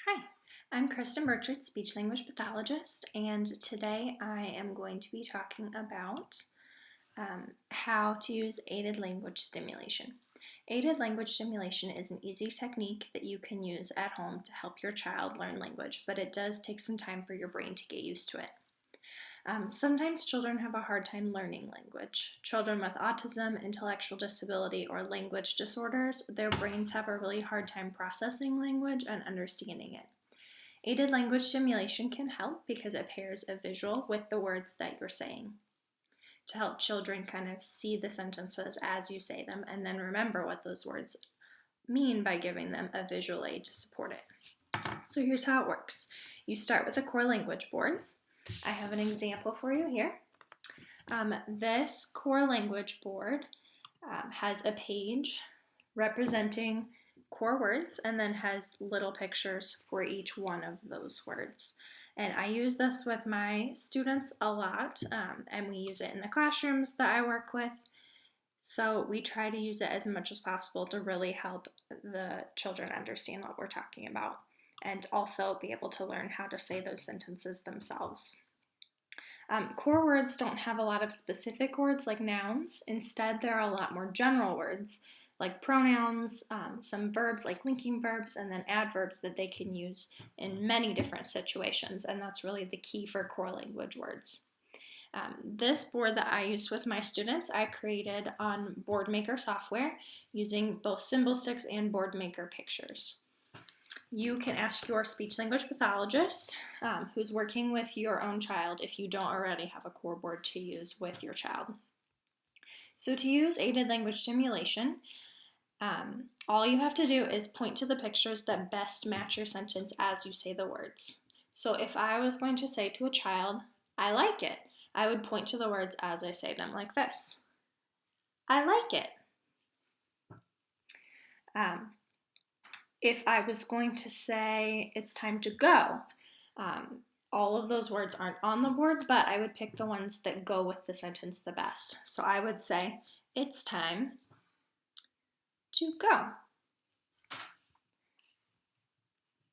Hi, I'm Kristen Burchard, speech language pathologist, and today I am going to be talking about how to use aided language stimulation. Aided language stimulation is an easy technique that you can use at home to help your child learn language, but it does take some time for your brain to get used to it. Sometimes children have a hard time learning language. Children with autism, intellectual disability, or language disorders, their brains have a really hard time processing language and understanding it. Aided language stimulation can help because it pairs a visual with the words that you're saying to help children kind of see the sentences as you say them and then remember what those words mean by giving them a visual aid to support it. So here's how it works. You start with a core language board. I have an example for you here. This core language board has a page representing core words and then has little pictures for each one of those words. And I use this with my students a lot, and we use it in the classrooms that I work with. So we try to use it as much as possible to really help the children understand what we're talking about and also be able to learn how to say those sentences themselves. Core words don't have a lot of specific words like nouns. Instead, there are a lot more general words like pronouns, some verbs like linking verbs, and then adverbs that they can use in many different situations, and that's really the key for core language words. This board that I used with my students, I created on BoardMaker software using both symbol sticks and BoardMaker pictures. You can ask your speech language pathologist who's working with your own child if you don't already have a core board to use with your child. So to use aided language stimulation, all you have to do is point to the pictures that best match your sentence as you say the words. So if I was going to say to a child, I like it, I would point to the words as I say them like this. I like it. If I was going to say it's time to go, all of those words aren't on the board, but I would pick the ones that go with the sentence the best. So I would say, it's time to go.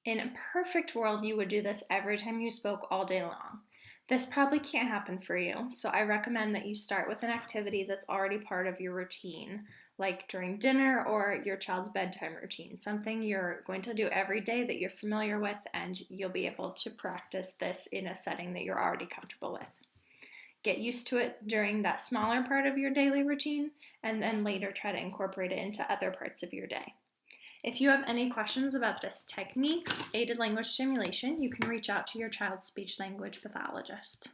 In a perfect world, you would do this every time you spoke all day long. This probably can't happen for you, so I recommend that you start with an activity that's already part of your routine, like during dinner or your child's bedtime routine, something you're going to do every day that you're familiar with, and you'll be able to practice this in a setting that you're already comfortable with. Get used to it during that smaller part of your daily routine, and then later try to incorporate it into other parts of your day. If you have any questions about this technique, aided language stimulation, you can reach out to your child's speech language pathologist.